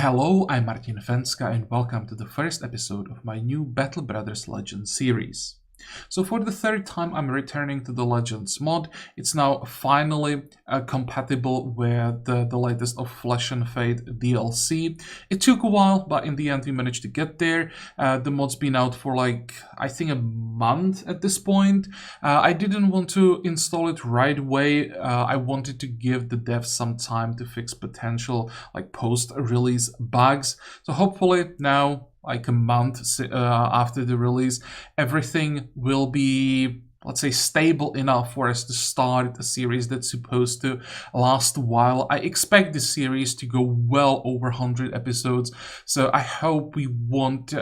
Hello, I'm Martin Fencka and welcome to the first episode of my new Battle Brothers Legends series. So for the third time I'm returning to the Legends mod. It's now finally compatible with the latest of Flesh and Fate DLC. It took a while, but in the end we managed to get there. The mod's been out for I think a month at this point. I didn't want to install it right away. I wanted to give the devs some time to fix potential post-release bugs. So hopefully now, like a month after the release, everything will be, let's say, stable enough for us to start a series that's supposed to last a while. I expect this series to go well over 100 episodes, so I hope we won't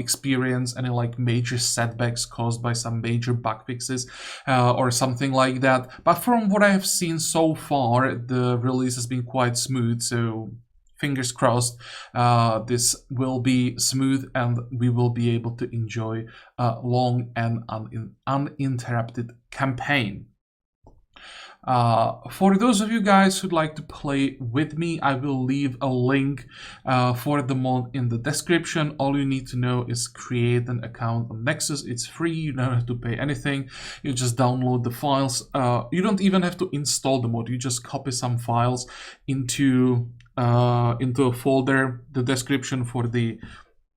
experience any major setbacks caused by some major bug fixes or something like that. But from what I have seen so far, the release has been quite smooth, so fingers crossed this will be smooth and we will be able to enjoy a long and uninterrupted campaign. For those of you guys who'd like to play with me, I will leave a link for the mod in the description. All you need to know is create an account on Nexus. It's free, you don't have to pay anything. You just download the files. You don't even have to install the mod, you just copy some files into a folder. The description for the,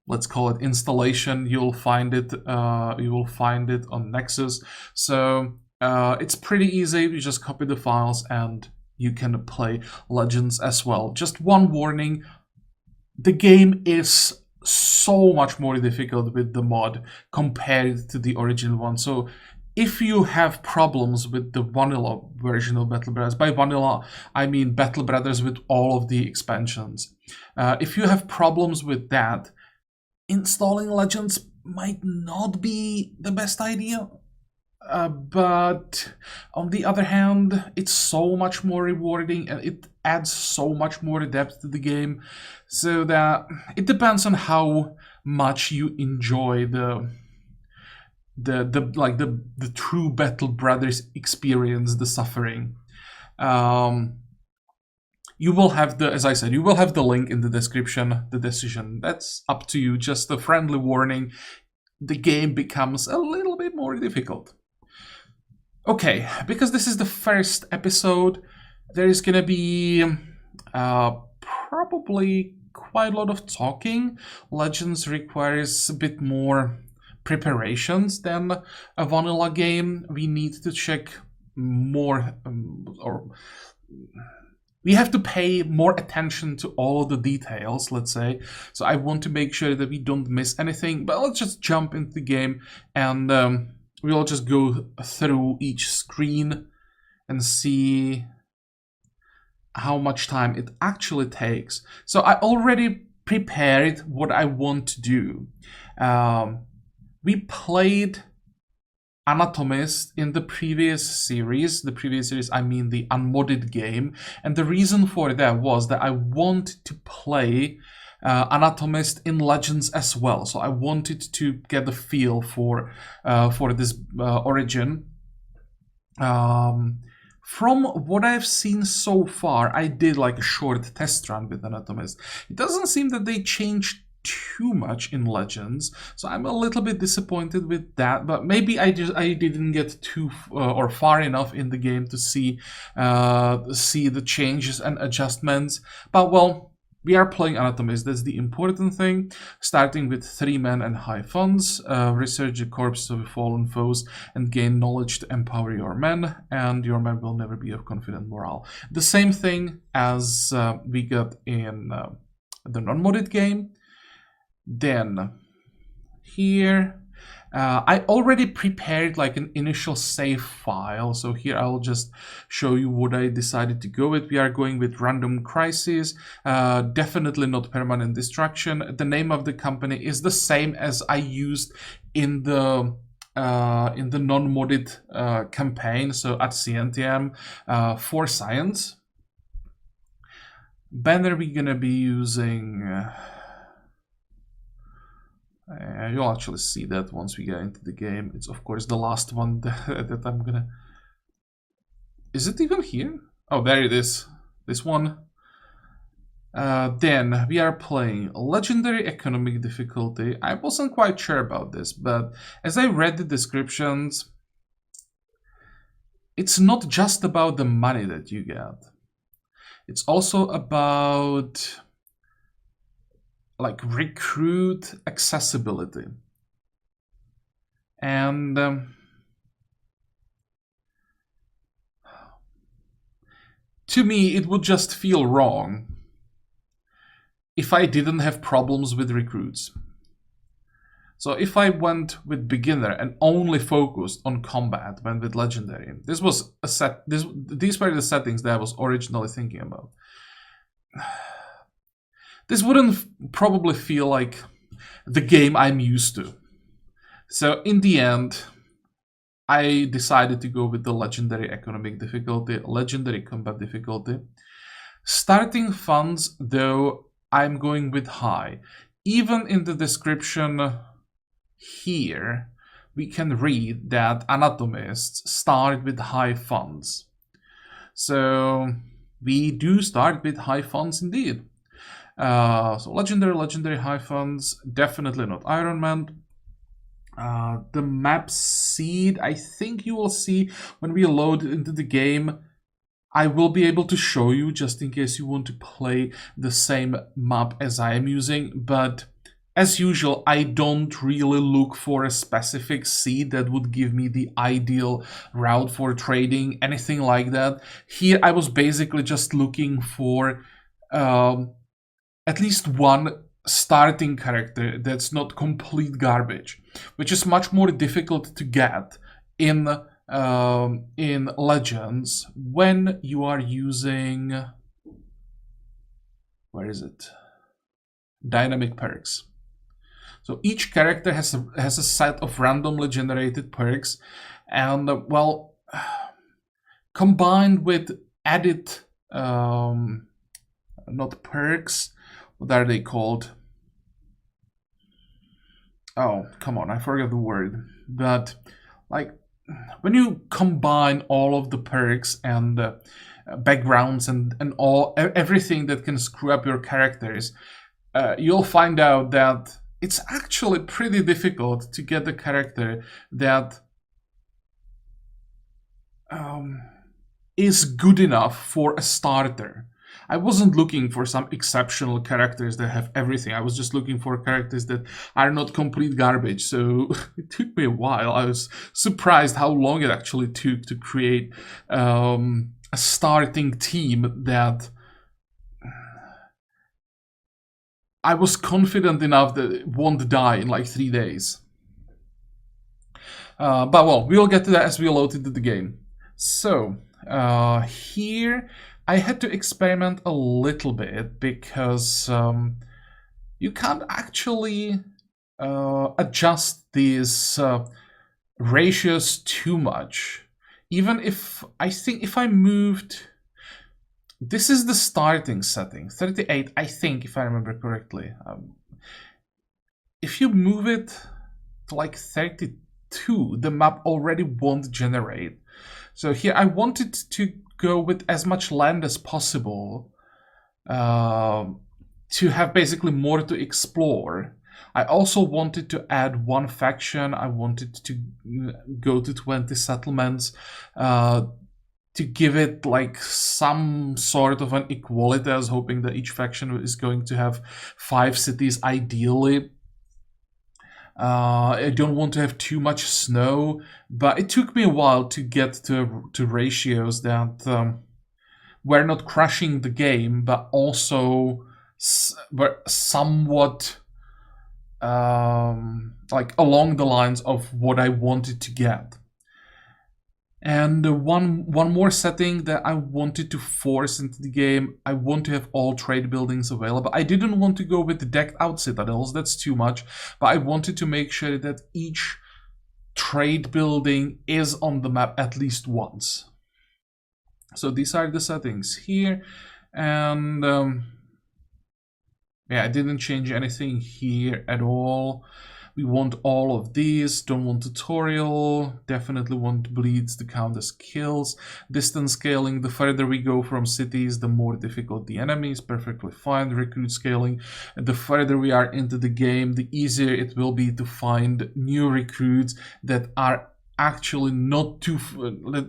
let's call it, installation, you'll find it on Nexus. So it's pretty easy. You just copy the files and you can play Legends as well. Just one warning, the game is so much more difficult with the mod compared to the original one. So if you have problems with the vanilla version of Battle Brothers, by vanilla I mean Battle Brothers with all of the expansions, if you have problems with that, installing Legends might not be the best idea. But on the other hand, it's so much more rewarding and it adds so much more depth to the game, so that it depends on how much you enjoy the true Battle Brothers experience, the suffering. You will have as I said, you will have the link in the description. The decision, that's up to you. Just a friendly warning, the game becomes a little bit more difficult. Okay, because this is the first episode, there is gonna be probably quite a lot of talking. Legends requires a bit more preparations than a vanilla game. We need to check more, we have to pay more attention to all the details, let's say. So I want to make sure that we don't miss anything. But let's just jump into the game and we'll just go through each screen and see how much time it actually takes. So I already prepared what I want to do. We played Anatomists in the previous series. The previous series, I mean the unmodded game. And the reason for that was that I want to play Anatomist in Legends as well. So I wanted to get a feel for this origin. From what I've seen so far, I did a short test run with Anatomist. It doesn't seem that they changed too much in Legends, so I'm a little bit disappointed with that, but maybe I didn't get too or far enough in the game to see the changes and adjustments. But well, we are playing Anatomists, that's the important thing. Starting with 3 men and high funds, research the corpses of fallen foes and gain knowledge to empower your men, and your men will never be of confident morale. The same thing as we got in the non-modded game. Then here I already prepared an initial save file, so here I'll just show you what I decided to go with. We are going with random crisis, definitely not permanent destruction. The name of the company is the same as I used in the non-modded campaign, so at CNTM for science. Banner we're gonna be using you'll actually see that once we get into the game. It's of course the last one that I'm gonna... Is it even here? Oh, there it is. This one. Then we are playing legendary economic difficulty. I wasn't quite sure about this, but as I read the descriptions, it's not just about the money that you get. It's also about like recruit accessibility. And to me, it would just feel wrong if I didn't have problems with recruits. So if I went with beginner and only focused on combat, went with legendary, this was a set. These were the settings that I was originally thinking about. This wouldn't probably feel like the game I'm used to. So in the end, I decided to go with the legendary economic difficulty, legendary combat difficulty. Starting funds, though, I'm going with high. Even in the description here, we can read that anatomists start with high funds. So we do start with high funds indeed. So legendary high funds, definitely not Iron Man. The map seed, I think you will see when we load into the game. I will be able to show you just in case you want to play the same map as I am using, but as usual, I don't really look for a specific seed that would give me the ideal route for trading, anything like that. Here, I was basically just looking for at least one starting character that's not complete garbage, which is much more difficult to get in Legends when you are using, where is it? Dynamic perks. So each character has a set of randomly generated perks, and well, combined with added, not perks, what are they called? Oh, come on, I forgot the word. But like, when you combine all of the perks and backgrounds and everything that can screw up your characters, you'll find out that it's actually pretty difficult to get a character that is good enough for a starter. I wasn't looking for some exceptional characters that have everything. I was just looking for characters that are not complete garbage. So it took me a while. I was surprised how long it actually took to create a starting team that I was confident enough that it won't die in like 3 days. But well, we'll get to that as we load into the game. So here I had to experiment a little bit because you can't actually adjust these ratios too much. Even if I think if I moved, this is the starting setting, 38, I think, if I remember correctly. If you move it to like 32, the map already won't generate. So here I wanted to go with as much land as possible to have basically more to explore. I also wanted to add one faction. I wanted to go to 20 settlements to give it like some sort of an equality. I was hoping that each faction is going to have 5 cities ideally. I don't want to have too much snow, but it took me a while to get to ratios that were not crushing the game, but also were somewhat like along the lines of what I wanted to get. And one more setting that I wanted to force into the game, I want to have all trade buildings available. I didn't want to go with the decked out citadels, that's too much, but I wanted to make sure that each trade building is on the map at least once. So these are the settings here, and yeah, I didn't change anything here at all. We want all of these. Don't want tutorial. Definitely want bleeds to count as kills. Distance scaling. The further we go from cities, the more difficult the enemy is. Perfectly fine. Recruit scaling. The further we are into the game, the easier it will be to find new recruits that are actually not too,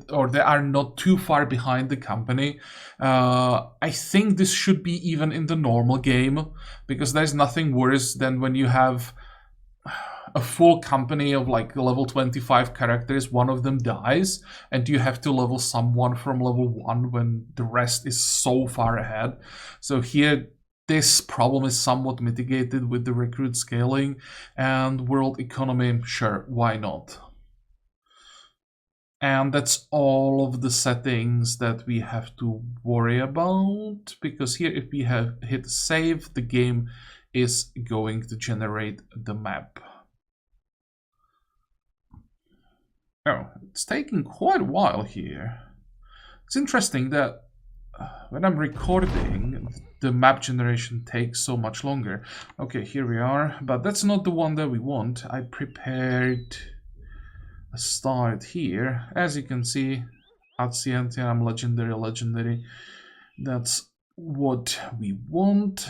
or they are not too far behind the company. I think this should be even in the normal game, because there's nothing worse than when you have a full company of like level 25 characters, one of them dies, and you have to level someone from level 1 when the rest is so far ahead. So here, this problem is somewhat mitigated with the recruit scaling, and world economy, sure, why not? And that's all of the settings that we have to worry about, because here if we have hit save, the game is going to generate the map. Oh, it's taking quite a while here. It's interesting that when I'm recording, the map generation takes so much longer. Okay, here we are, but that's not the one that we want. I prepared a start here. As you can see, Ancientium, legendary. That's what we want.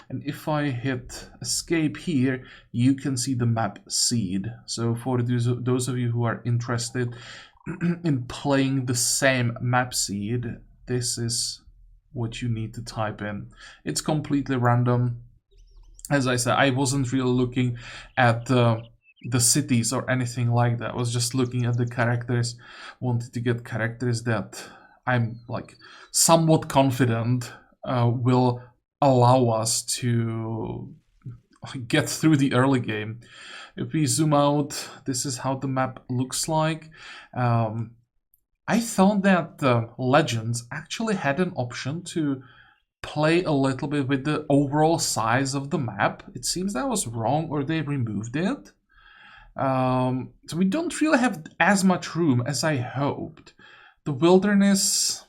And if I hit escape here, you can see the map seed. So for those of you who are interested in playing the same map seed, this is what you need to type in. It's completely random. As I said, I wasn't really looking at the cities or anything like that. I was just looking at the characters, wanted to get characters that I'm like somewhat confident will allow us to get through the early game. If we zoom out, this is how the map looks like. I thought that Legends actually had an option to play a little bit with the overall size of the map. It seems that was wrong, or they removed it. So we don't really have as much room as I hoped. The wilderness,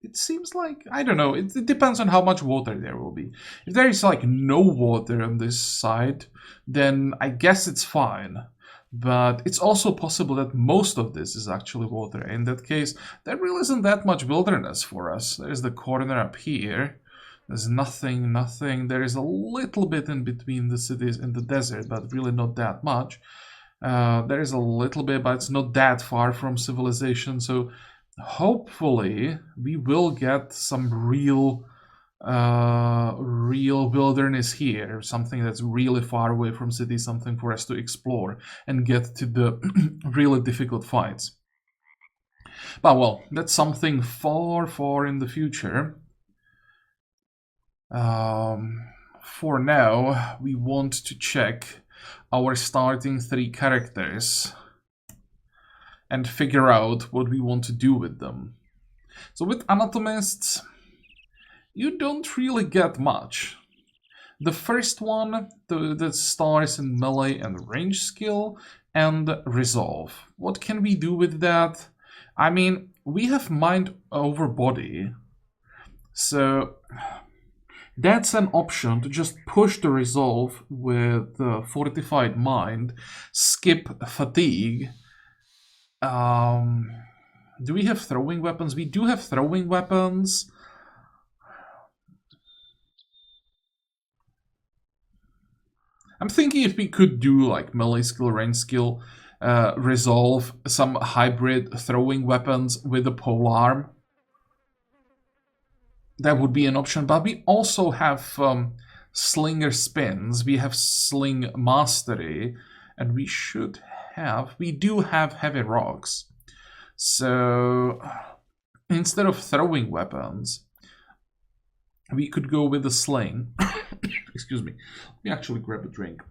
it seems like, I don't know, it depends on how much water there will be. If there is like no water on this side, then I guess it's fine. But it's also possible that most of this is actually water. In that case, there really isn't that much wilderness for us. There's the corner up here. There's nothing. There is a little bit in between the cities and the desert, but really not that much. There is a little bit, but it's not that far from civilization. So hopefully we will get some real wilderness here, something that's really far away from cities, something for us to explore and get to the really difficult fights. But well, that's something far in the future. For now, we want to check our starting 3 characters and figure out what we want to do with them. So with Anatomists, you don't really get much. The first one, the stars in melee and range skill and resolve. What can we do with that? I mean, we have mind over body, so that's an option to just push the resolve with fortified mind, skip fatigue. Do we have throwing weapons? We do have throwing weapons. I'm thinking if we could do like melee skill, range skill, resolve, some hybrid throwing weapons with a polearm. That would be an option, but we also have slinger spins, we have sling mastery, and we do have heavy rocks. So instead of throwing weapons, we could go with the sling. Excuse me. Let me actually grab a drink.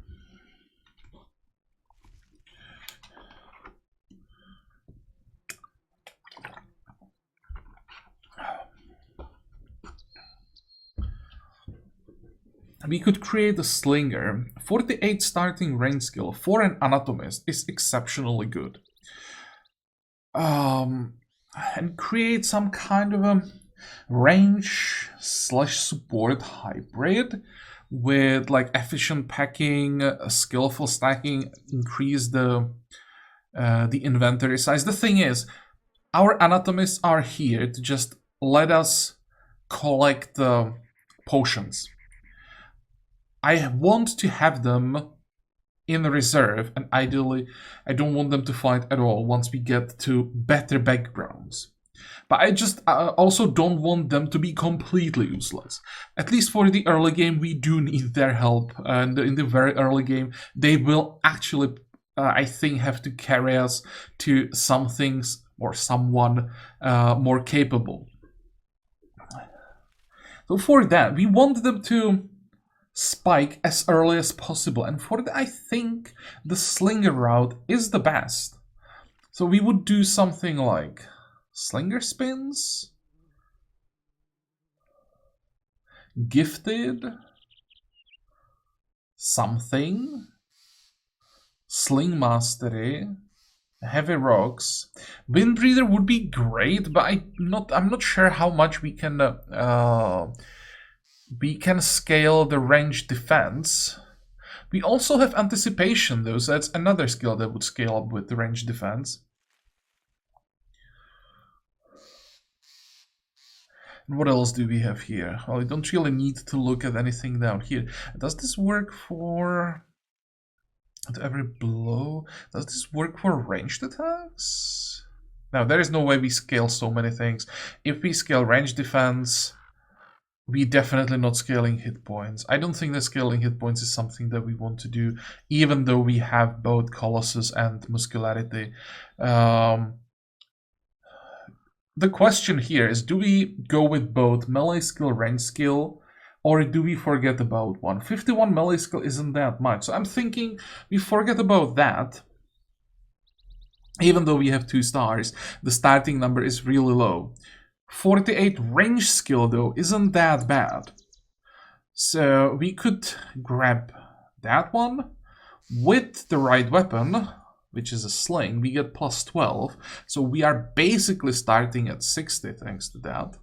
We could create a slinger. 48 starting range skill for an anatomist is exceptionally good. And create some kind of a range/support hybrid with like efficient packing, skillful stacking, increase the inventory size. The thing is, our anatomists are here to just let us collect the potions. I want to have them in reserve, and ideally I don't want them to fight at all once we get to better backgrounds. But I just also don't want them to be completely useless. At least for the early game, we do need their help. And in the very early game, they will actually, I think, have to carry us to some things or someone more capable. So for that, we want them to spike as early as possible, and for that I think the slinger route is the best. So we would do something like slinger spins, gifted, something, sling mastery, heavy rocks. Windbreather would be great, but I'm not sure how much we can scale the range defense. We also have anticipation though, so that's another skill that would scale up with the range defense. And what else do we have here? Well, we don't really need to look at anything down here. Does this work for every blow? Does this work for ranged attacks? Now, there is no way we scale so many things. If we scale range defense, we're definitely not scaling hit points. I don't think that scaling hit points is something that we want to do, even though we have both Colossus and Muscularity. The question here is, do we go with both melee skill, range skill, or do we forget about one? 51 melee skill isn't that much, so I'm thinking we forget about that. Even though we have 2 stars, the starting number is really low. 48 range skill though isn't that bad. So we could grab that one with the right weapon, which is a sling. We get plus 12. So we are basically starting at 60 thanks to that.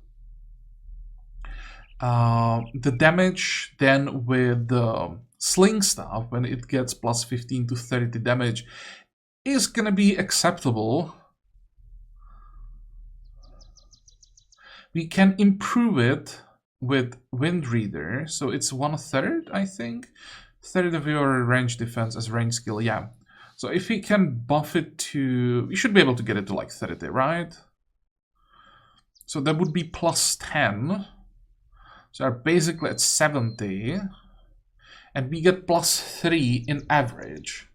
The damage then with the sling staff, when it gets plus 15 to 30 damage, is gonna be acceptable. We can improve it with Windreader, so it's 1/3, I think. 1/3 of your range defense as range skill, yeah. So if we can buff it to... we should be able to get it to like 30, right? So that would be plus 10. So we're basically at 70. And we get plus 3 in average.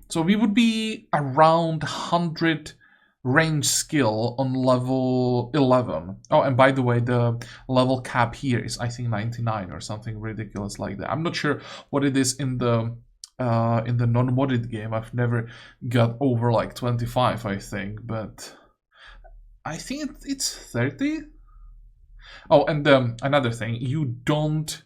So we would be around 100 range skill on level 11. Oh, and by the way, the level cap here is, I think, 99 or something ridiculous like that. I'm not sure what it is in the non-modded game. I've never got over like 25, I think, but I think it's 30. Oh, and another thing, you don't,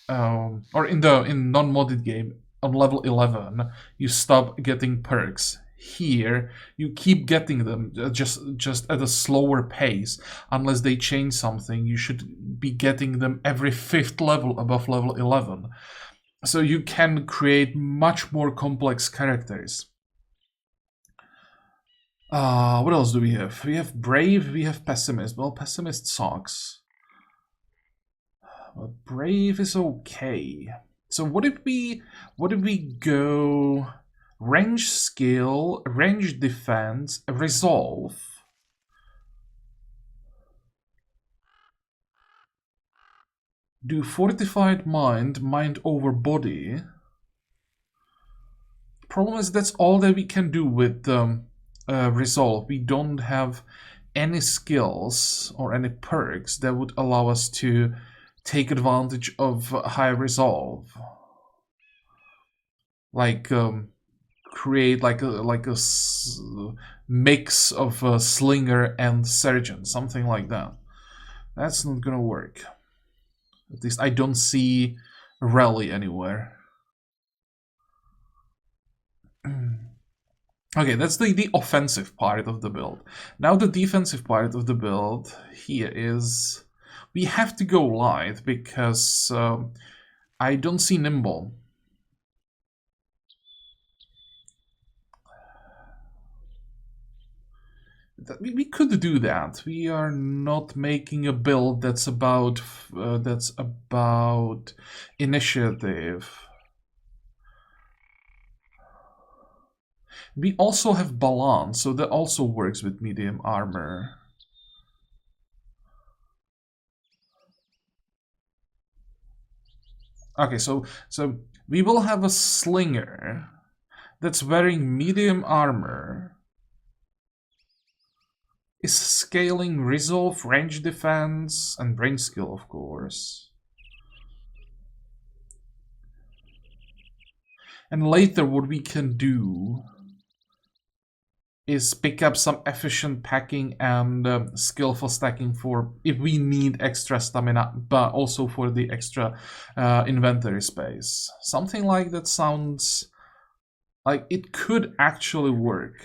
or in non-modded game, on level 11, you stop getting perks. Here, you keep getting them, just at a slower pace. Unless they change something, you should be getting them every 5th level above level 11. So you can create much more complex characters. What else do we have? We have Brave, we have Pessimist. Well, Pessimist sucks. But Brave is okay. So what if we go range skill, range defense, resolve? Do fortified mind, mind over body. Problem is that's all that we can do with resolve. We don't have any skills or any perks that would allow us to take advantage of high resolve. Like create like a mix of slinger and surgeon, something like that. That's not gonna work. At least I don't see rally anywhere. Okay, that's the offensive part of the build. Now the defensive part of the build here is we have to go light because I don't see nimble. We could do that. We are not making a build that's about initiative. We also have balance, so that also works with medium armor. Okay, so we will have a slinger that's wearing medium armor, is scaling resolve, range defense, and brain skill, of course. And later what we can do is pick up some efficient packing and skillful stacking for if we need extra stamina, but also for the extra inventory space. Something like that sounds like it could actually work.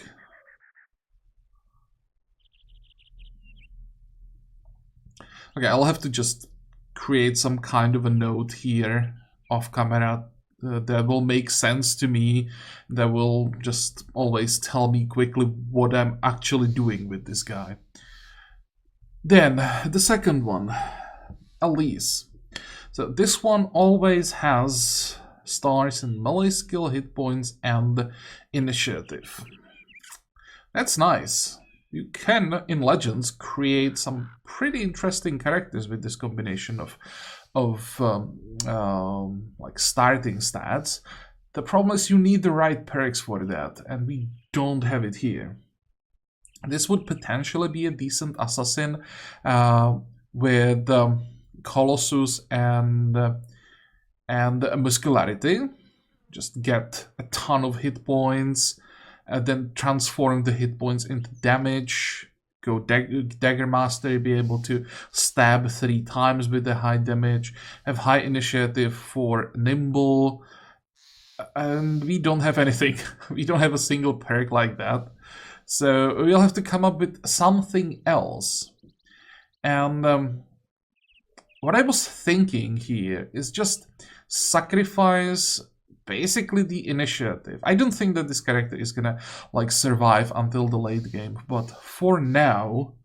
Okay, I'll have to just create some kind of a note here off camera that will make sense to me, that will just always tell me quickly what I'm actually doing with this guy. Then the second one, Elise. So this one always has stars in melee skill, hit points, and initiative. That's nice. You can, in Legends, create some pretty interesting characters with this combination of like starting stats. The problem is you need the right perks for that, and we don't have it here. This would potentially be a decent assassin with Colossus and muscularity. Just get a ton of hit points, then transform the hit points into damage. Go Dagger Master, be able to stab 3 times with the high damage. Have high initiative for Nimble. And we don't have anything. We don't have a single perk like that. So we'll have to come up with something else. And what I was thinking here is just sacrifice basically the initiative. I don't think that this character is gonna like survive until the late game, but for now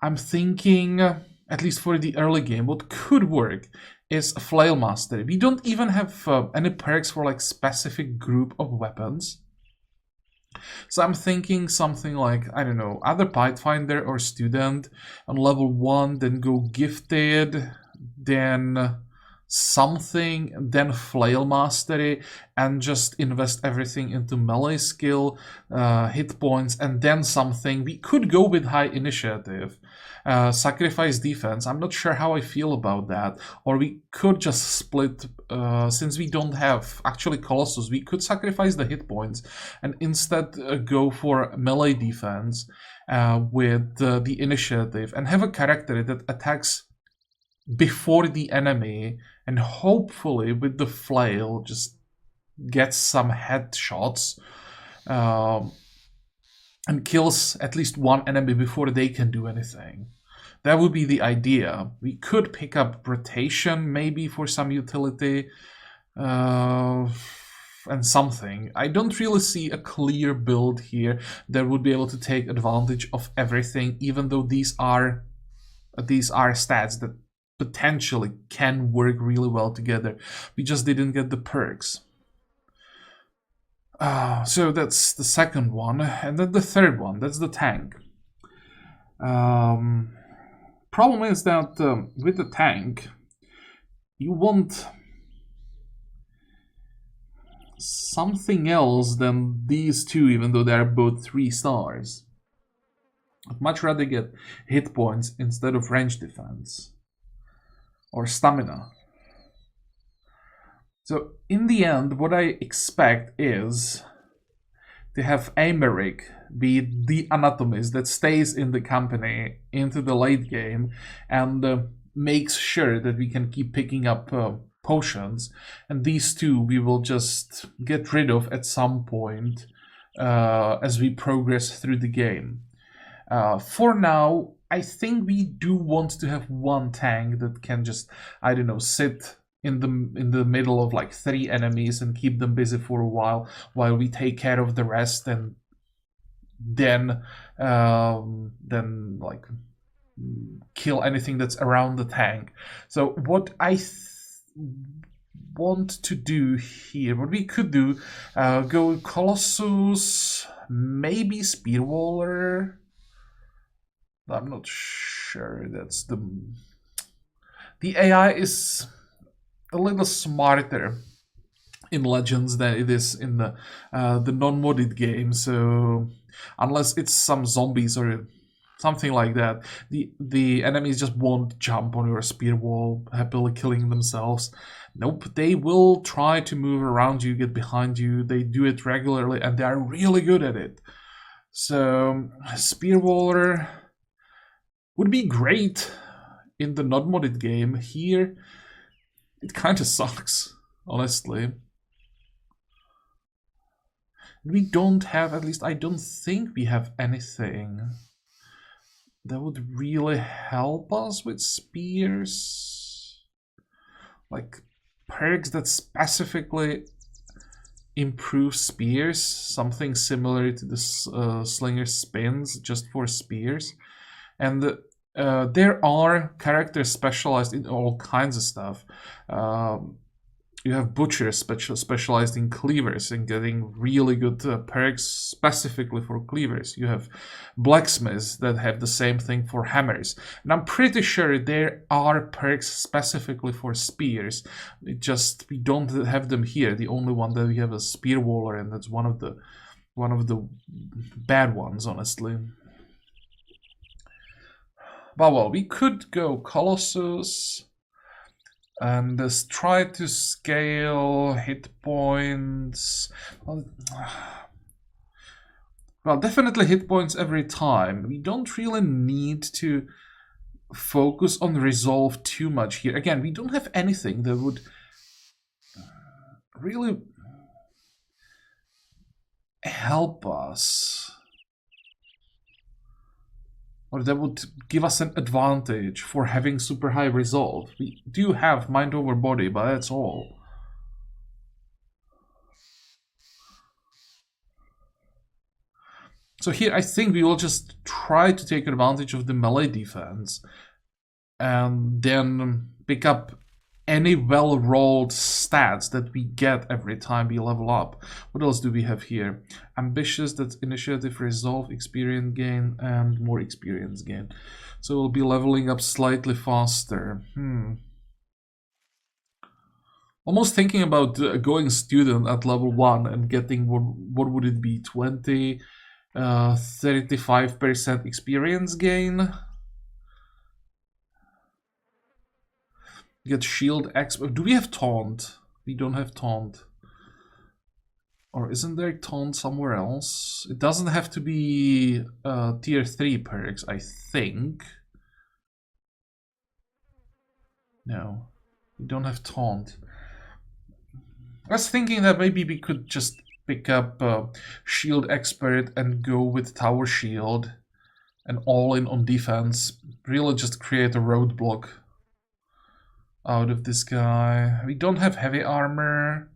I'm thinking, at least for the early game, what could work is a Flail Master. We don't even have any perks for like specific group of weapons. So I'm thinking something like, I don't know, either Pathfinder or Student on level 1, then go Gifted, then something, then Flail Mastery, and just invest everything into melee skill, hit points, and then something. We could go with high initiative, sacrifice defense. I'm not sure how I feel about that. Or we could just split, since we don't have actually Colossus, we could sacrifice the hit points and instead go for melee defense with the initiative and have a character that attacks before the enemy, and hopefully with the flail just gets some headshots and kills at least one enemy before they can do anything. That would be the idea. We could pick up rotation maybe for some utility and something. I don't really see a clear build here that would be able to take advantage of everything, even though these are stats that potentially can work really well together. We just didn't get the perks. So that's the second one. And then the third one, that's the tank. Problem is that with the tank, you want something else than these two, even though they're both 3 stars. I'd much rather get hit points instead of range defense or stamina. So in the end, what I expect is to have Aymeric be the anatomist that stays in the company into the late game and makes sure that we can keep picking up potions. And these two we will just get rid of at some point as we progress through the game. For now, I think we do want to have one tank that can just, I don't know, sit in the middle of like 3 enemies and keep them busy for a while we take care of the rest, and then like kill anything that's around the tank. So what I want to do here, what we could do, go Colossus, maybe Spearwaller. I'm not sure. That's the AI is a little smarter in Legends than it is in the non-modded game. So unless it's some zombies or something like that, the enemies just won't jump on your spear wall happily killing themselves. Nope, they will try to move around you, get behind you. They do it regularly, and they are really good at it. So Spearwaller would be great in the non-modded game. Here, it kind of sucks, honestly. We don't have, at least I don't think we have anything that would really help us with spears. Like perks that specifically improve spears, something similar to the Slinger Spins, just for spears. And there are characters specialized in all kinds of stuff. You have butchers specialized in cleavers and getting really good perks specifically for cleavers. You have blacksmiths that have the same thing for hammers. And I'm pretty sure there are perks specifically for spears. We don't have them here. The only one that we have is Spearwaller, and that's one of the bad ones, honestly. But well, we could go Colossus and just try to scale hit points. Well, definitely hit points every time. We don't really need to focus on resolve too much here. Again, we don't have anything that would really help us, or that would give us an advantage for having super high resolve. We do have mind over body, but that's all. So here I think we will just try to take advantage of the melee defense and then pick up any well-rolled stats that we get every time we level up. What else do we have here? Ambitious, that's initiative, resolve, experience gain, and more experience gain. So we'll be leveling up slightly faster. Almost thinking about going student at level 1 and getting, what would it be, 35% experience gain? Get shield expert. Do we have taunt? We don't have taunt. Or isn't there taunt somewhere else? It doesn't have to be tier 3 perks, I think. No, we don't have taunt. I was thinking that maybe we could just pick up shield expert and go with tower shield and all in on defense. Really just create a roadblock out of this guy. We don't have heavy armor,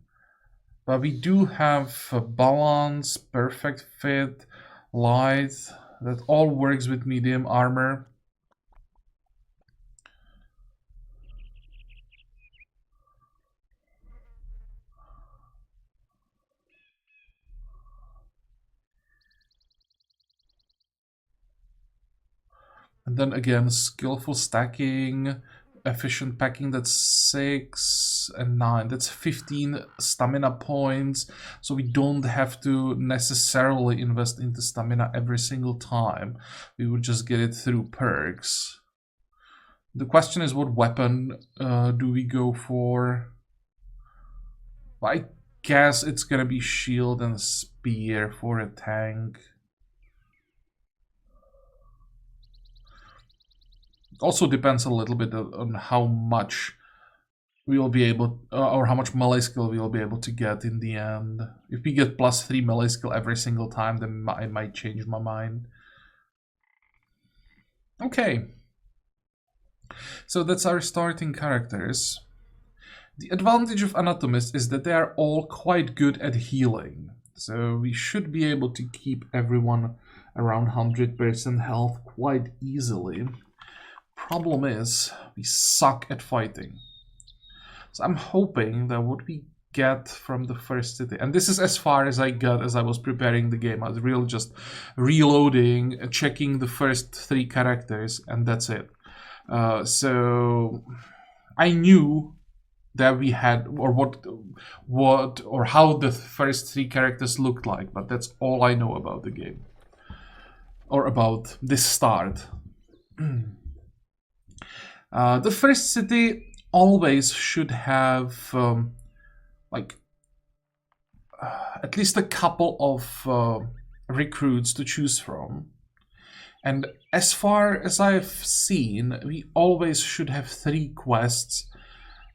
but we do have balance, perfect fit, light. That all works with medium armor. And then again, skillful stacking, efficient packing, that's 6 and 9. That's 15 stamina points. So we don't have to necessarily invest into stamina every single time. We would just get it through perks. The question is, what weapon do we go for? I guess it's gonna be shield and spear for a tank. Also depends a little bit on how much we will be able, or how much melee skill we will be able to get in the end. If we get +3 melee skill every single time, then I might change my mind. Okay. So that's our starting characters. The advantage of Anatomists is that they are all quite good at healing. So we should be able to keep everyone around 100% health quite easily. Problem is, we suck at fighting. So I'm hoping that what we get from the first city, and this is as far as I got as I was preparing the game. I was really just reloading, checking the first 3 characters, and that's it. So I knew that we had, or what or how the first 3 characters looked like, but that's all I know about the game, or about this start. The first city always should have like at least a couple of recruits to choose from, and as far as I've seen, we always should have 3 quests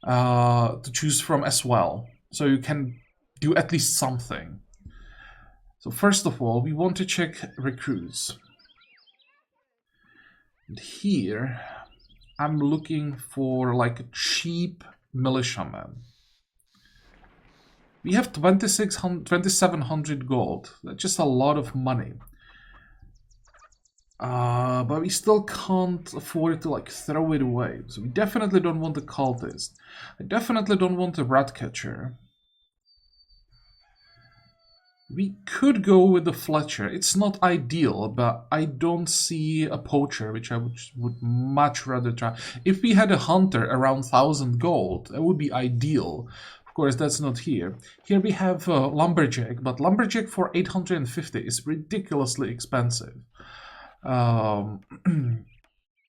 to choose from as well, so you can do at least something. So first of all, we want to check recruits. And here I'm looking for like a cheap militiaman. We have 2,700 gold. That's just a lot of money. But we still can't afford to like throw it away. So we definitely don't want a cultist. I definitely don't want a rat catcher. We could go with the Fletcher. It's not ideal, but I don't see a poacher, which I would much rather try. If we had a hunter around 1,000 gold, that would be ideal. Of course, that's not here. Here we have lumberjack, but lumberjack for 850 is ridiculously expensive. We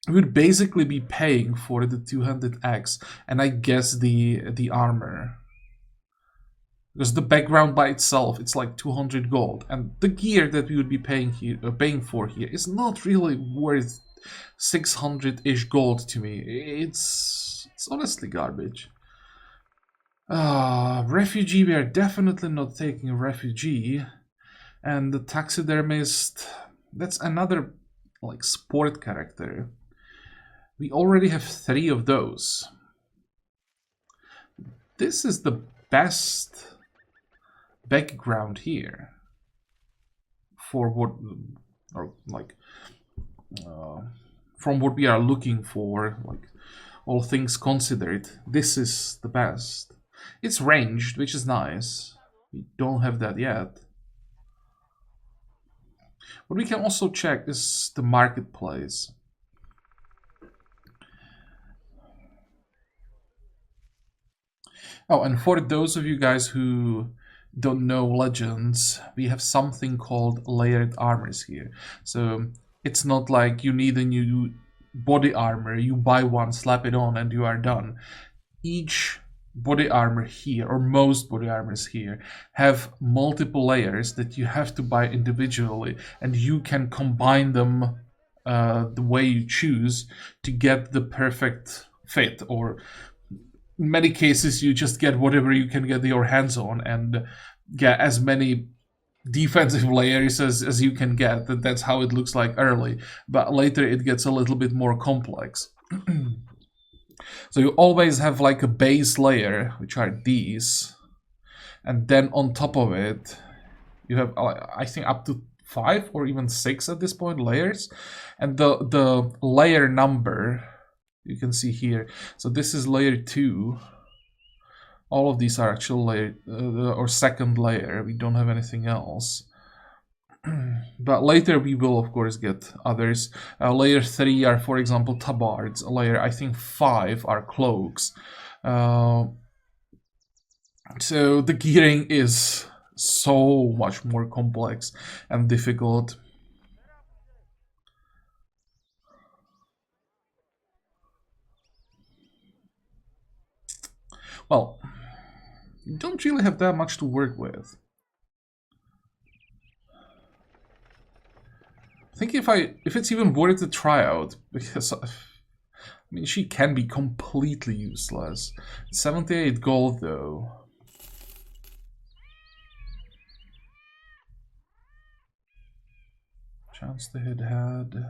would basically be paying for the 200 axe, and I guess the armor. Because the background by itself, it's like 200 gold, and the gear that we would be paying for here is not really worth 600-ish gold to me. It's honestly garbage. Refugee, we are definitely not taking a refugee, and the taxidermist, that's another like sport character. We already have 3 of those. This is the best background here for what, or like from what we are looking for, like all things considered, this is the best. It's ranged, which is nice. We don't have that yet. What we can also check is the marketplace. Oh, and for those of you guys who don't know Legends, we have something called layered armors here. So it's not like you need a new body armor, you buy one, slap it on, and you are done. Each body armor here, or most body armors here, have multiple layers that you have to buy individually, and you can combine them the way you choose to get the perfect fit, or in many cases you just get whatever you can get your hands on and get as many defensive layers as you can get. That's how it looks like early, but later it gets a little bit more complex. So you always have like a base layer, which are these, and then on top of it you have I think up to 5 or even 6 at this point layers, and the layer number you can see here. So this is layer 2. All of these are actual layer or second layer. We don't have anything else. But later we will of course get others. Layer 3 are, for example, tabards. Layer I think 5 are cloaks. So the gearing is so much more complex and difficult. Well, you don't really have that much to work with. I think if it's even worth to try out, because I mean she can be completely useless. 78 gold though. Chance to hit head.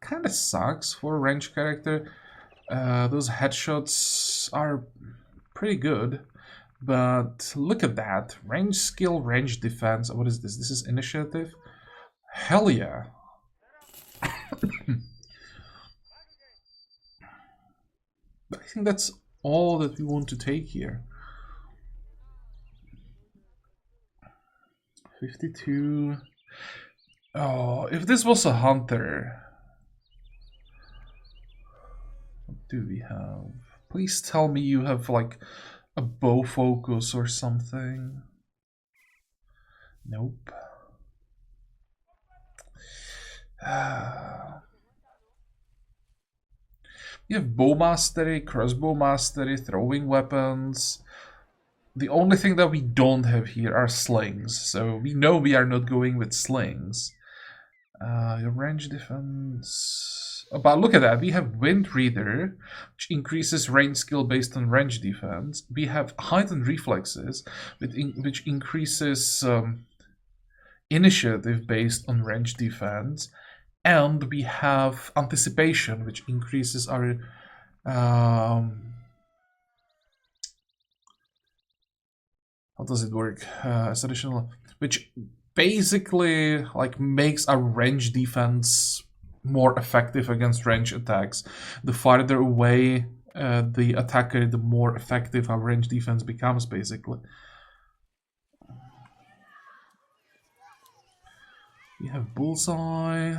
Kind of sucks for a range character. Those headshots are pretty good, but look at that. Range skill, range defense. What is this? This is initiative? Hell yeah. I think that's all that we want to take here. 52. Oh, if this was a hunter. What do we have? Please tell me you have like a bow focus or something. Nope. You have bow mastery, crossbow mastery, throwing weapons. The only thing that we don't have here are slings, so we know we are not going with slings. Your range defense. But look at that. We have Wind Reader, which increases range skill based on range defense. We have Heightened Reflexes, which increases initiative based on range defense. And we have Anticipation, which increases our how does it work? As additional, which basically like makes our range defense more effective against range attacks. The farther away the attacker, the more effective our range defense becomes, basically. We have Bullseye.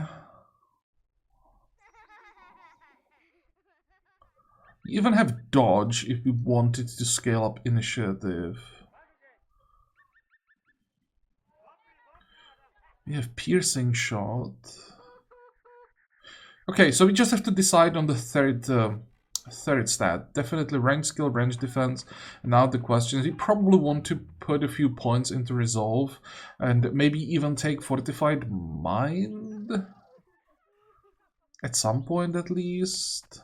We even have Dodge if we wanted to scale up initiative. We have Piercing Shot. Okay, so we just have to decide on the third stat. Definitely rank skill, range defense. And now the question is, we probably want to put a few points into resolve and maybe even take Fortified Mind at some point at least.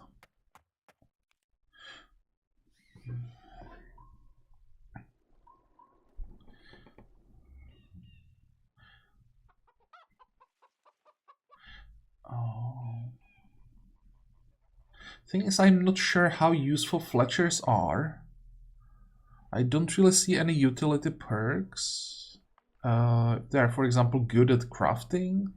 Oh. Thing is, I'm not sure how useful Fletchers are. I don't really see any utility perks. They're, for example, good at crafting.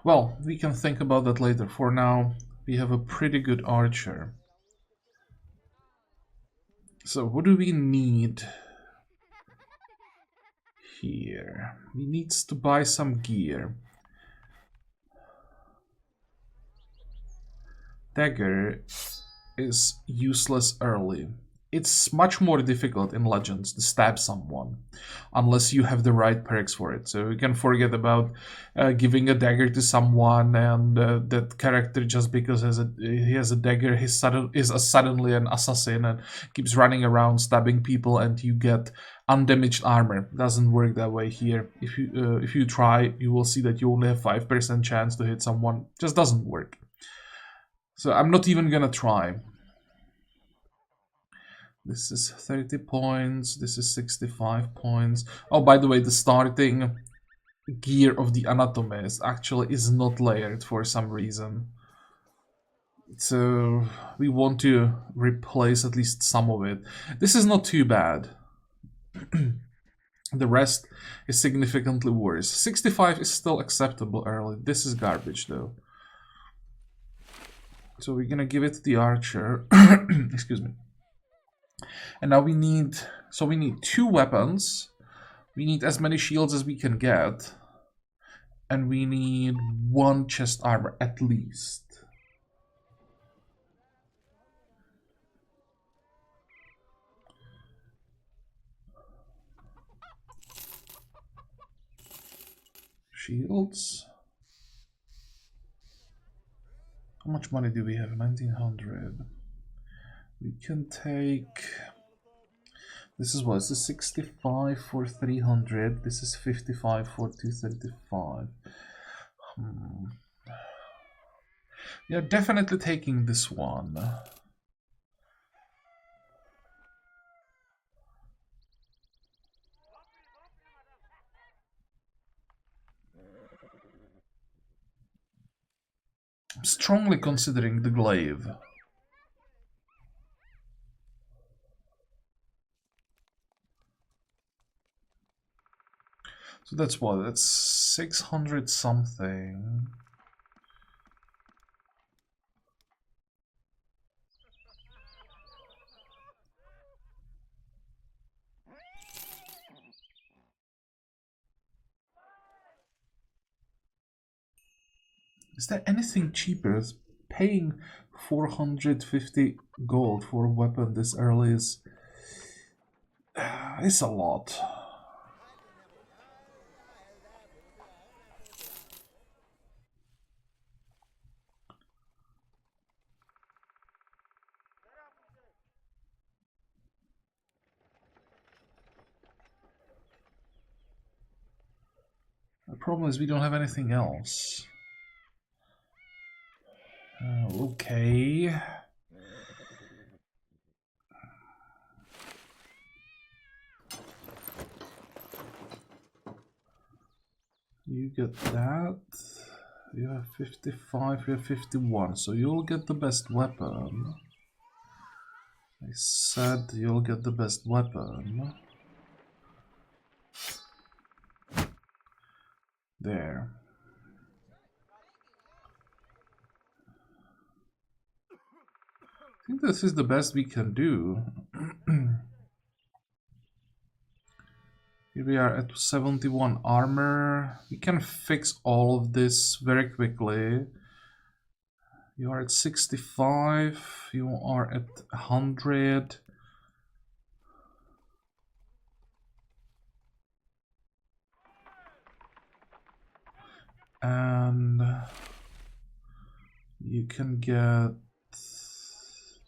Well, we can think about that later. For now, we have a pretty good archer. So what do we need here? We need to buy some gear. Dagger is useless early. It's much more difficult in Legends to stab someone unless you have the right perks for it. So you can forget about giving a dagger to someone and that character, just because he has a dagger, is suddenly an assassin and keeps running around stabbing people, and you get undamaged armor. Doesn't work that way here. If you try, you will see that you only have 5% chance to hit someone. Just doesn't work. So I'm not even gonna try. This is 30 points, this is 65 points. Oh, by the way, the starting gear of the Anatomist actually is not layered for some reason. So we want to replace at least some of it. This is not too bad. The rest is significantly worse. 65 is still acceptable early. This is garbage though. So we're gonna give it to the archer. Excuse me. And now we need 2 weapons. We need as many shields as we can get. And we need 1 chest armor at least. Shields. How much money do we have? 1900. We can take... This is what? This is 65 for 300. This is 55 for 235. Yeah, definitely taking this one. I'm strongly considering the glaive. So that's what? That's 600 something. Is there anything cheaper? Paying 450 gold for a weapon this early is a lot. The problem is we don't have anything else. Okay. You get that. You have 55, you have 51, so you'll get the best weapon. I said you'll get the best weapon. There. I think this is the best we can do. Here we are at 71 armor. We can fix all of this very quickly. You are at 65. You are at 100. And you can get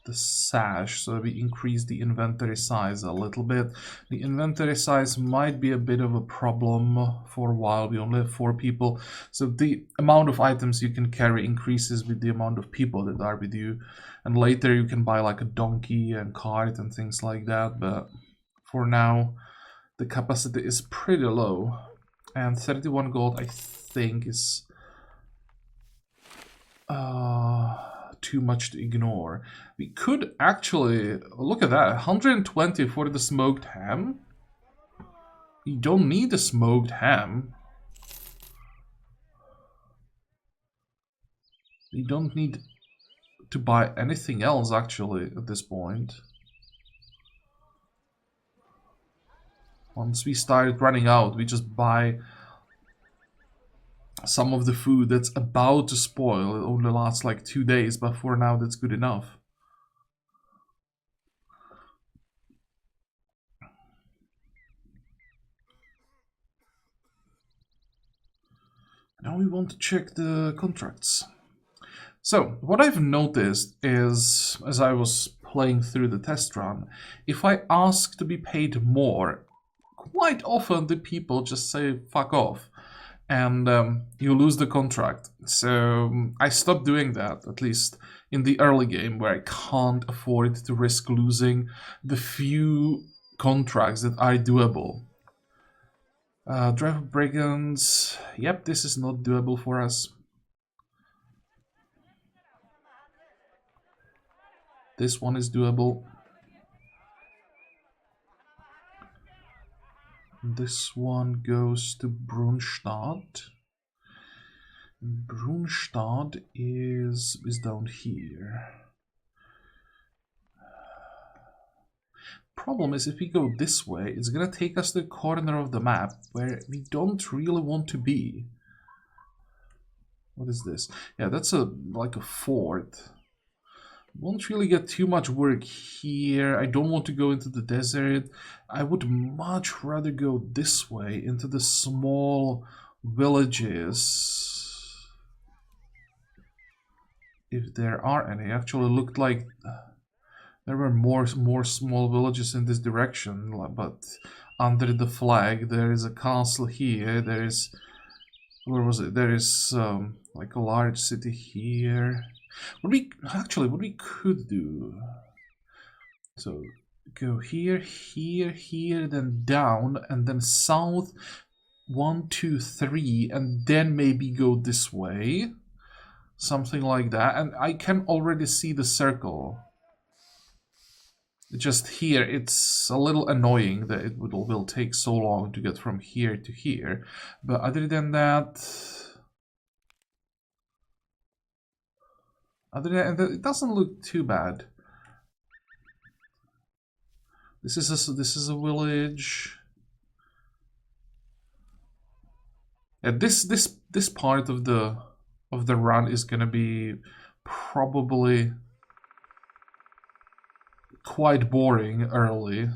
the sash, so we increase the inventory size a little bit. The inventory size might be a bit of a problem for a while. We only have 4 people, so the amount of items you can carry increases with the amount of people that are with you, and later you can buy like a donkey and cart and things like that, but for now the capacity is pretty low, and 31 gold I think is too much to ignore. We could actually look at that, 120 for the smoked ham. You don't need a smoked ham. You don't need to buy anything else actually at this point. Once we start running out, we just buy some of the food that's about to spoil. It only lasts like 2 days, but for now that's good enough. Now we want to check the contracts. So what I've noticed is, as I was playing through the test run, if I ask to be paid more, quite often the people just say fuck off, and you lose the contract. So I stopped doing that, at least in the early game, where I can't afford to risk losing the few contracts that are doable. Drive of Brigands, yep, this is not doable for us. This one is doable. This one goes to Brunstadt. Brunstadt is down here. Problem is, if we go this way, it's gonna take us to the corner of the map where we don't really want to be. What is this? Yeah, that's like a fort. Won't really get too much work here. I don't want to go into the desert. I would much rather go this way into the small villages, if there are any. Actually looked like there were more small villages in this direction, but under the flag there is a castle here. There is, where was it? There is like a large city here. What we could do, so go here, here, here, then down, and then south, 1, 2, 3, and then maybe go this way. something like that. And I can already see the circle. Just here, it's a little annoying that it will take so long to get from here to here. But other than that, it doesn't look too bad. This is a village. Yeah, this part of the run is gonna be probably quite boring early.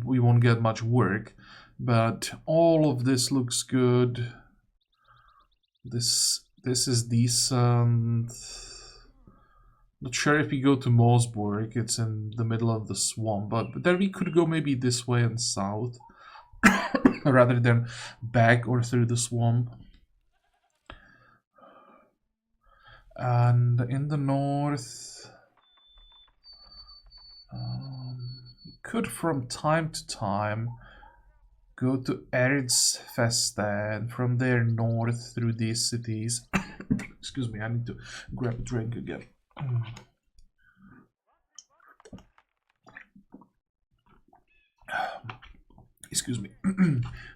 We won't get much work, but all of this looks good. This is decent. Not sure if we go to Moosburg, it's in the middle of the swamp, but then we could go maybe this way and south rather than back or through the swamp. And in the north, could from time to time go to Erzfeste and from there north through these cities. Excuse me, I need to grab a drink again. Excuse me.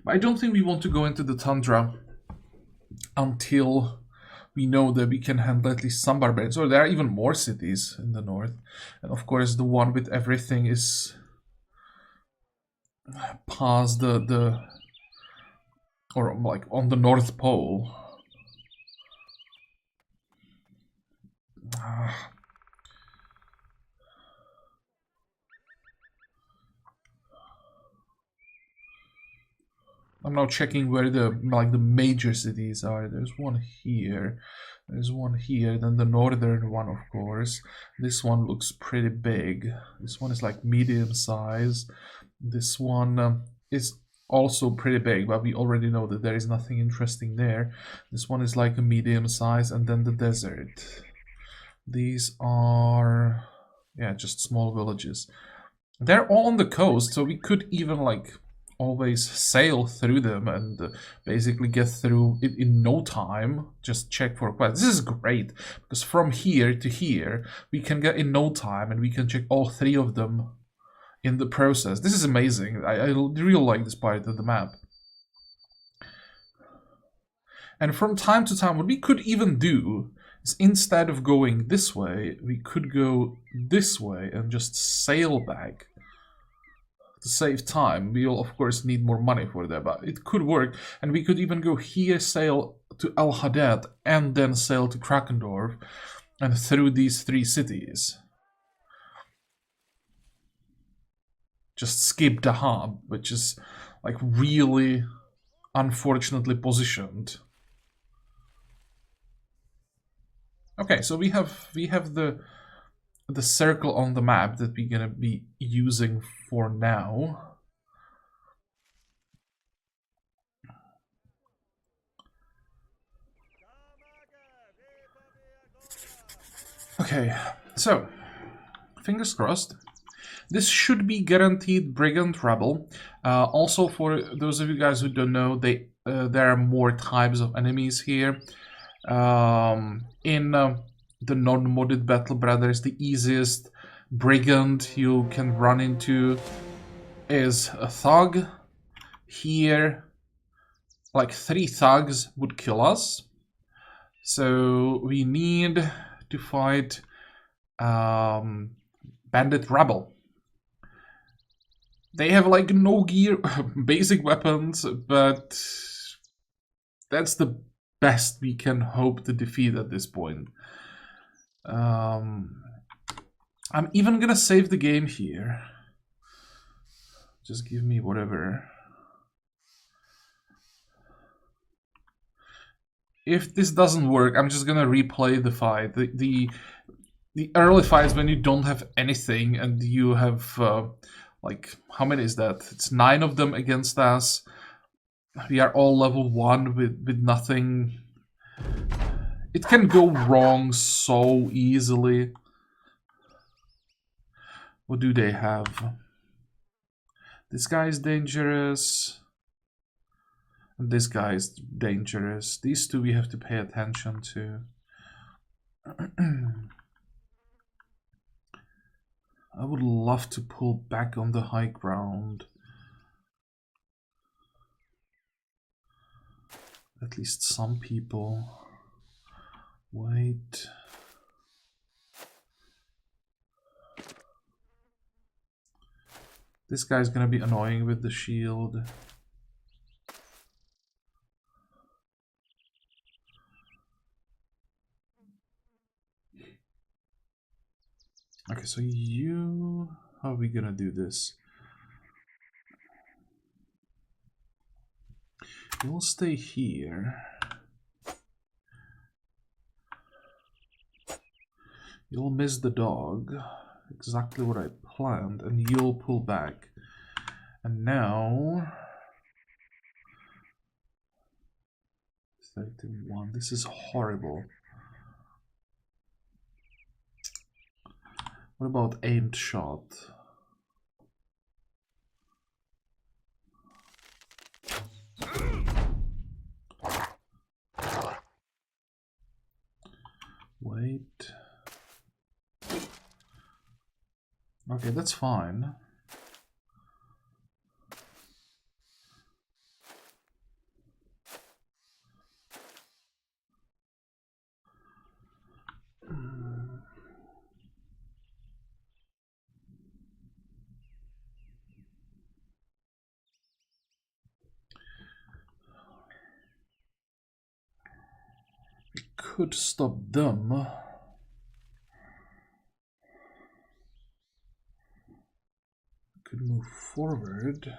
But I don't think we want to go into the tundra until we know that we can handle at least some barbarians, or there are even more cities in the north. And of course the one with everything is past or like on the North Pole. I'm now checking where the major cities are. There's one here. There's one here. Then the northern one, of course. This one looks pretty big. This one is like medium size. This one is also pretty big, but we already know that there is nothing interesting there. This one is like a medium size, and then the desert. These are, yeah, just small villages. They're all on the coast, so we could even like always sail through them and basically get through it in no time. Just check for quests. This is great because from here to here we can get in no time, and we can check all 3 of them in the process. This is amazing. I really like this part of the map. And from time to time, what we could even do is, instead of going this way, we could go this way and just sail back to save time. We'll of course need more money for that, but it could work. And we could even go here, sail to El Haddad, and then sail to Krakendorf and through these 3 cities. Just skip the hub, which is like really unfortunately positioned. Okay, so we have the circle on the map that we're gonna be using for now. Okay, so fingers crossed. This should be guaranteed Brigand Rebel. Also, for those of you guys who don't know, there are more types of enemies here. In the non-modded Battle Brothers, the easiest brigand you can run into is a thug. Here, like 3 thugs would kill us. So we need to fight Bandit Rebel. They have like no gear, basic weapons, but that's the best we can hope to defeat at this point. I'm even gonna save the game here. Just give me whatever. If this doesn't work, I'm just gonna replay the fight. The early fights when you don't have anything and you have like, how many is that? It's 9 of them against us. We are all level 1 with nothing. It can go wrong so easily. What do they have? This guy is dangerous. And this guy is dangerous. These 2 we have to pay attention to. I would love to pull back on the high ground. At least some people. Wait. This guy's gonna be annoying with the shield. Okay, so you... How are we gonna do this? You'll stay here. You'll miss the dog. Exactly what I planned. And you'll pull back. And now... 31. This is horrible. What about aimed shot? Wait. Okay, that's fine. Could stop them. Could move forward.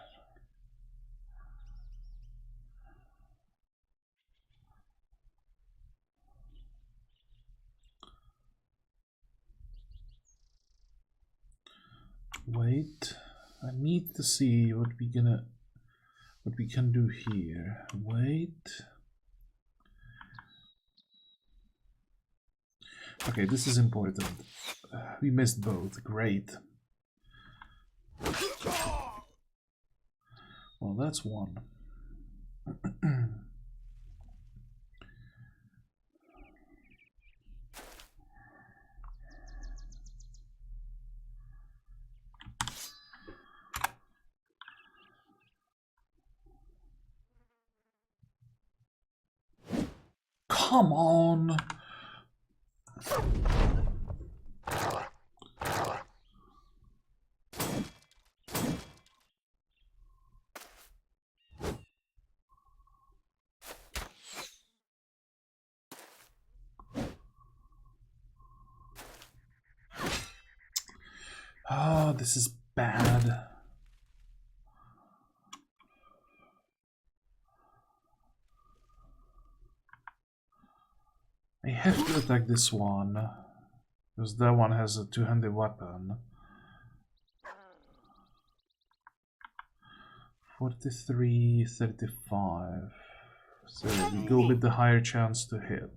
Wait. I need to see what we can do here. Wait. Okay, this is important. We missed both. Great. Well, that's one. Come on! Oh, this is bad. I have to attack this one, because that one has a two-handed weapon. 43, 35. So we go with the higher chance to hit.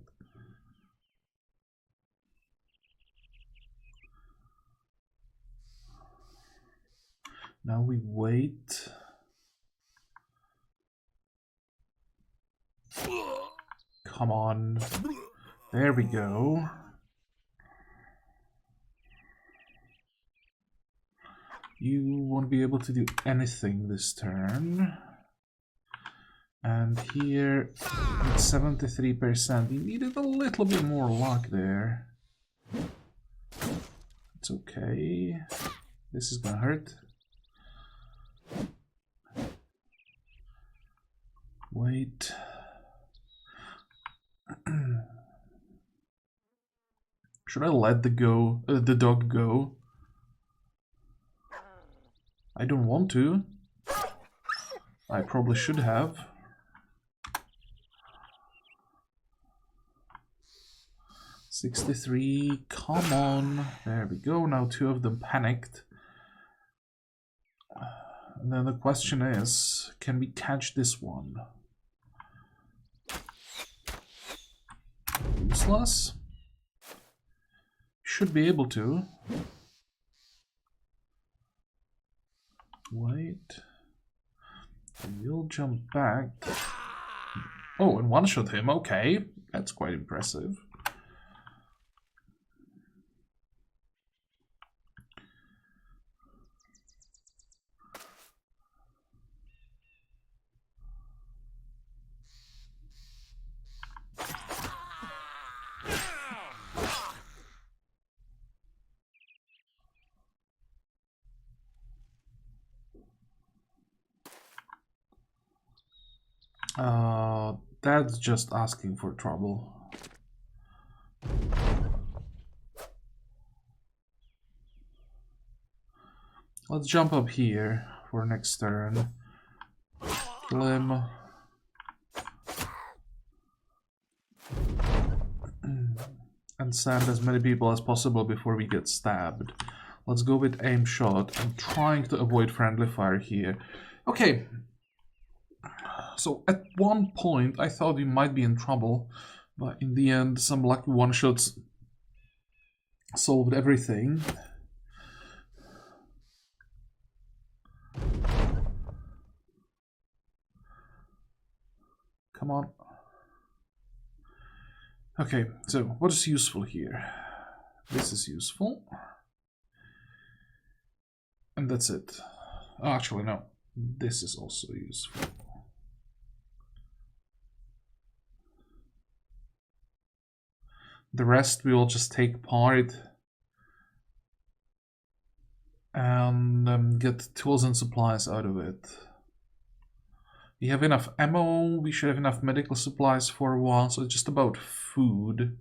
Now we wait. Come on. There we go. You won't be able to do anything this turn. And here, at 73%, you needed a little bit more luck there. It's okay. This is gonna hurt. Wait. Should I let the dog go? I don't want to. I probably should have. $63, come on. There we go, now two of them panicked. And then the question is, can we catch this one? Useless? Should be able to. Wait. You'll jump back. Oh, and one-shot him, okay. That's quite impressive. That's just asking for trouble. Let's jump up here for next turn. Kill him. And send as many people as possible before we get stabbed. Let's go with aim shot. I'm trying to avoid friendly fire here. Okay. So at one point I thought we might be in trouble, but in the end some lucky one-shots solved everything. Come on. Okay, so what is useful here? This is useful. And that's it. Oh, actually, no. This is also useful. The rest we will just take part and get tools and supplies out of it. We have enough ammo, we should have enough medical supplies for a while, so it's just about food.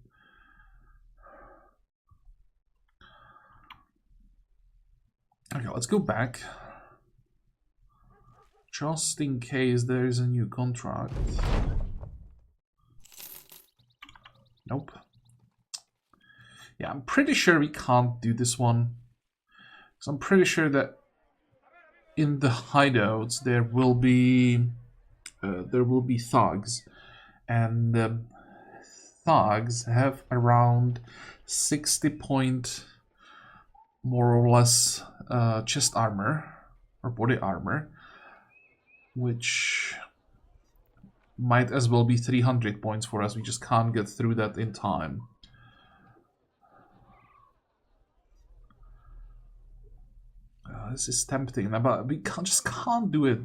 Okay, let's go back. Just in case there is a new contract. Nope. Yeah, I'm pretty sure we can't do this one. So I'm pretty sure that in the hideouts there will be thugs, and thugs have around 60 point more or less chest armor or body armor, which might as well be 300 points for us. We just can't get through that in time. This is tempting, but we just can't do it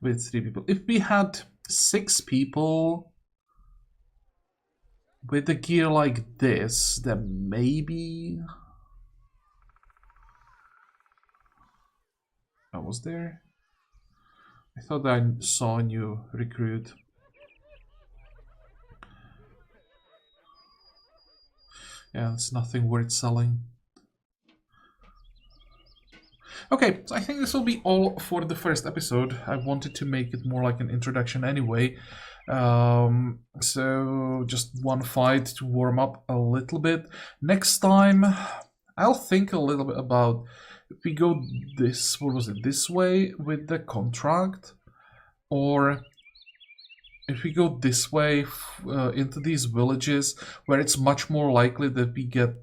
with 3 people. If we had 6 people with a gear like this, then maybe... Oh, was there? I thought I saw a new recruit. Yeah, it's nothing worth selling. Okay, so I think this will be all for the first episode. I wanted to make it more like an introduction anyway. So just one fight to warm up a little bit. Next time, I'll think a little bit about if we go this, what was it, this way with the contract, or if we go this way into these villages where it's much more likely that we get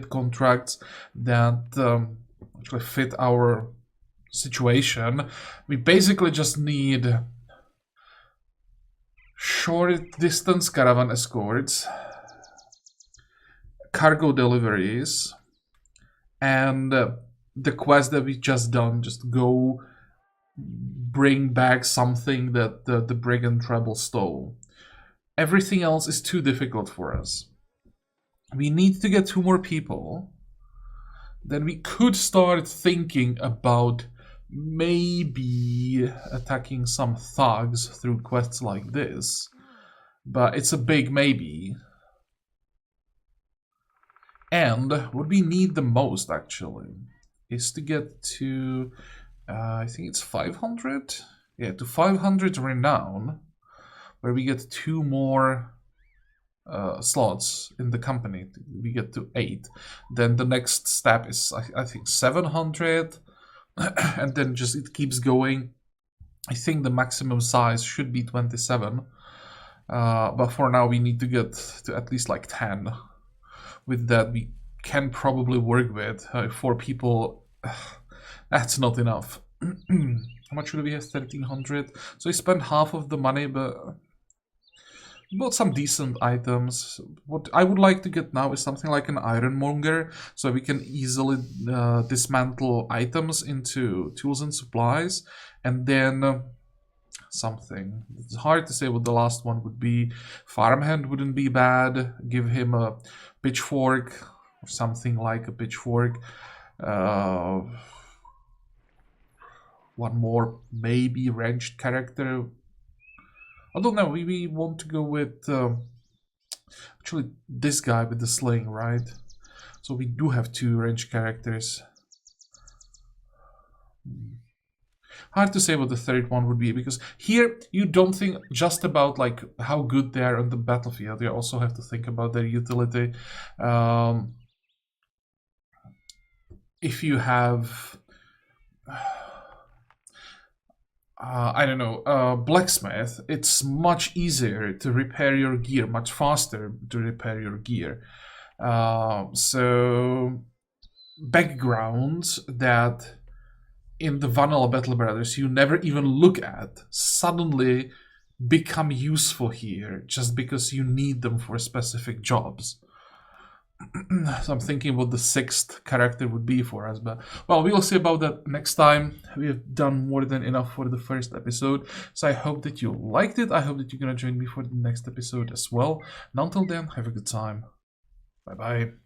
contracts that actually fit our situation. We basically just need short distance caravan escorts, cargo deliveries, and the quest that we just done, just go bring back something that the brigand rebel stole. Everything else is too difficult for us. We need to get 2 more people. Then we could start thinking about maybe attacking some thugs through quests like this. But it's a big maybe. And what we need the most, actually, is to get to, I think it's 500? Yeah, to 500 renown, where we get 2 more slots in the company. We get to 8. Then the next step is, I think, 700. And then just it keeps going. I think the maximum size should be 27. But for now, we need to get to at least like 10. With that, we can probably work with 4 people. That's not enough. How much should we have? 1300. So I spent half of the money, but bought some decent items. What I would like to get now is something like an ironmonger, so we can easily dismantle items into tools and supplies, and then something. It's hard to say what the last one would be. Farmhand wouldn't be bad. Give him a pitchfork or something like a pitchfork. One more maybe ranged character I don't know. We want to go with actually this guy with the sling, right? So we do have 2 range characters. Hard to say what the third one would be, because here you don't think just about like how good they are on the battlefield. You also have to think about their utility. If you have I don't know, blacksmith, it's much easier to repair your gear, much faster to repair your gear. So backgrounds that in the vanilla Battle Brothers you never even look at suddenly become useful here just because you need them for specific jobs. So I'm thinking what the 6th character would be for us, but well, we'll see about that next time. We have done more than enough for the first episode, so I hope that you liked it. I hope that you're gonna join me for the next episode as well. And until then, have a good time. Bye bye.